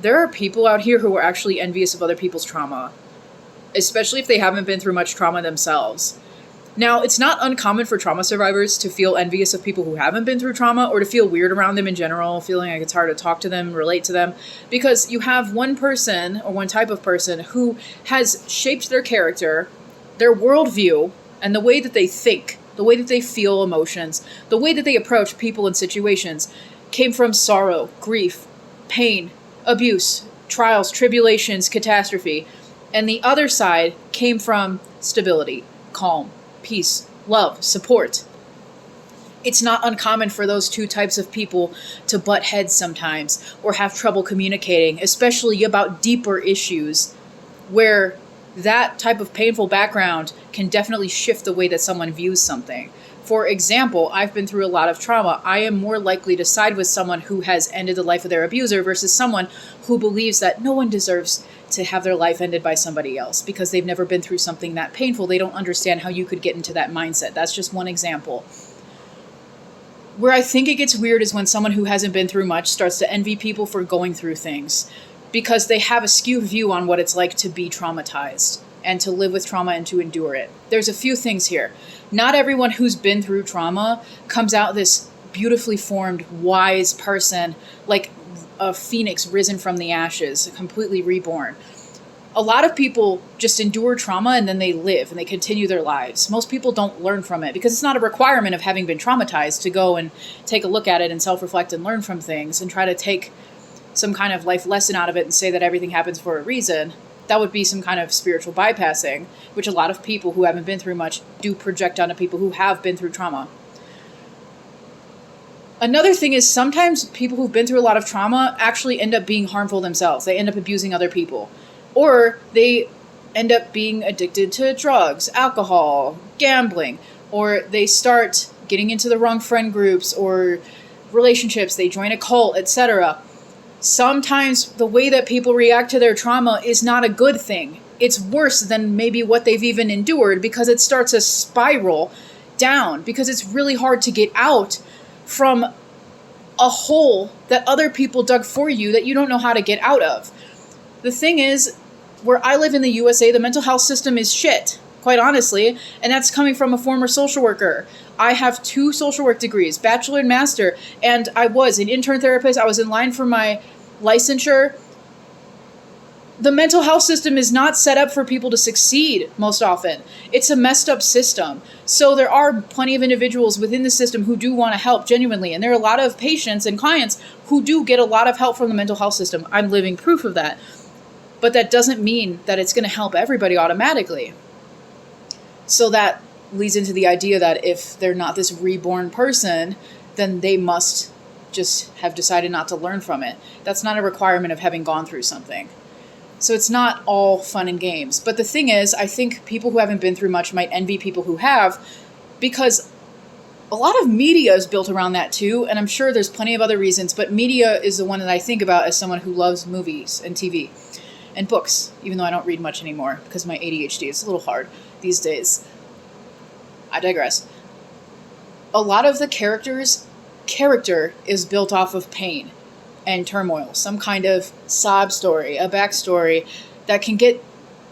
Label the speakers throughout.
Speaker 1: there are people out here who are actually envious of other people's trauma, especially if they haven't been through much trauma themselves. Now, it's not uncommon for trauma survivors to feel envious of people who haven't been through trauma, or to feel weird around them in general, feeling like it's hard to talk to them, relate to them, because you have one person or one type of person who has shaped their character, their worldview, and the way that they think, the way that they feel emotions, the way that they approach people and situations came from sorrow, grief, pain, abuse, trials, tribulations, catastrophe. And the other side came from stability, calm, peace, love, support. It's not uncommon for those two types of people to butt heads sometimes or have trouble communicating, especially about deeper issues where that type of painful background can definitely shift the way that someone views something. For example, I've been through a lot of trauma. I am more likely to side with someone who has ended the life of their abuser versus someone who believes that no one deserves to have their life ended by somebody else because they've never been through something that painful. They don't understand how you could get into that mindset. That's just one example. Where I think it gets weird is when someone who hasn't been through much starts to envy people for going through things because they have a skewed view on what it's like to be traumatized and to live with trauma and to endure it. There's a few things here. Not everyone who's been through trauma comes out this beautifully formed, wise person, like a phoenix risen from the ashes, completely reborn. A lot of people just endure trauma and then they live and they continue their lives. Most people don't learn from it because it's not a requirement of having been traumatized to go and take a look at it and self-reflect and learn from things and try to take some kind of life lesson out of it and say that everything happens for a reason. That would be some kind of spiritual bypassing, which a lot of people who haven't been through much do project onto people who have been through trauma. Another thing is sometimes people who've been through a lot of trauma actually end up being harmful themselves. They end up abusing other people. Or they end up being addicted to drugs, alcohol, gambling, or they start getting into the wrong friend groups or relationships, they join a cult, etc. Sometimes the way that people react to their trauma is not a good thing. It's worse than maybe what they've even endured because it starts a spiral down because it's really hard to get out from a hole that other people dug for you that you don't know how to get out of. The thing is, where I live in the USA, the mental health system is shit, quite honestly, and that's coming from a former social worker. I have 2 social work degrees, bachelor and master, and I was an intern therapist. I was in line for my licensure. The mental health system is not set up for people to succeed most often. It's a messed up system. So there are plenty of individuals within the system who do want to help genuinely, and there are a lot of patients and clients who do get a lot of help from the mental health system. I'm living proof of that. But that doesn't mean that it's going to help everybody automatically. So that leads into the idea that if they're not this reborn person, then they must just have decided not to learn from it. That's not a requirement of having gone through something. So it's not all fun and games. But the thing is, I think people who haven't been through much might envy people who have, because a lot of media is built around that too, and I'm sure there's plenty of other reasons, but media is the one that I think about as someone who loves movies and TV. And books, even though I don't read much anymore because my ADHD is a little hard these days. I digress. A lot of the character is built off of pain and turmoil, some kind of sob story, a backstory that can get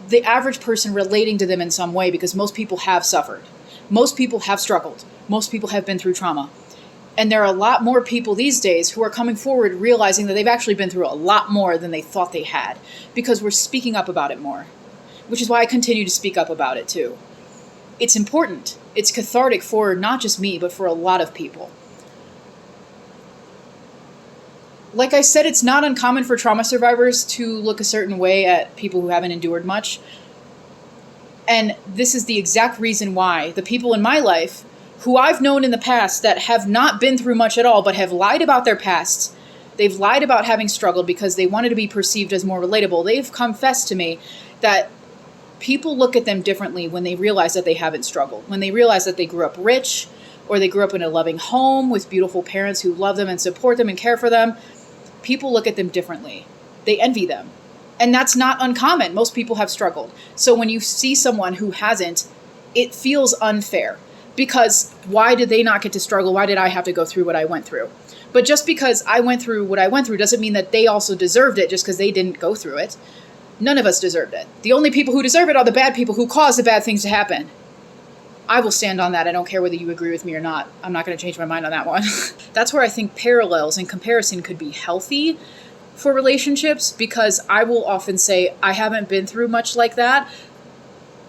Speaker 1: the average person relating to them in some way because most people have suffered. Most people have struggled. Most people have been through trauma. And there are a lot more people these days who are coming forward realizing that they've actually been through a lot more than they thought they had because we're speaking up about it more, which is why I continue to speak up about it too. It's important. It's cathartic for not just me, but for a lot of people. Like I said, it's not uncommon for trauma survivors to look a certain way at people who haven't endured much. And this is the exact reason why the people in my life who I've known in the past that have not been through much at all, but have lied about their pasts. They've lied about having struggled because they wanted to be perceived as more relatable. They've confessed to me that people look at them differently when they realize that they haven't struggled. When they realize that they grew up rich, or they grew up in a loving home with beautiful parents who love them and support them and care for them, people look at them differently. They envy them. And that's not uncommon. Most people have struggled. So when you see someone who hasn't, it feels unfair. Because why did they not get to struggle? Why did I have to go through what I went through? But just because I went through what I went through doesn't mean that they also deserved it just because they didn't go through it. None of us deserved it. The only people who deserve it are the bad people who caused the bad things to happen. I will stand on that. I don't care whether you agree with me or not. I'm not going to change my mind on that one. That's where I think parallels and comparison could be healthy for relationships, because I will often say, I haven't been through much like that.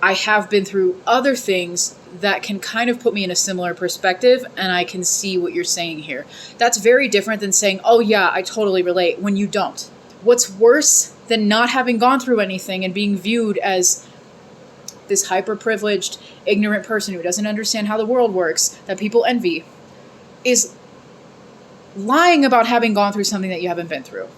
Speaker 1: I have been through other things that can kind of put me in a similar perspective, and I can see what you're saying here. That's very different than saying, oh yeah, I totally relate, when you don't. What's worse than not having gone through anything and being viewed as this hyper-privileged, ignorant person who doesn't understand how the world works, that people envy, is lying about having gone through something that you haven't been through.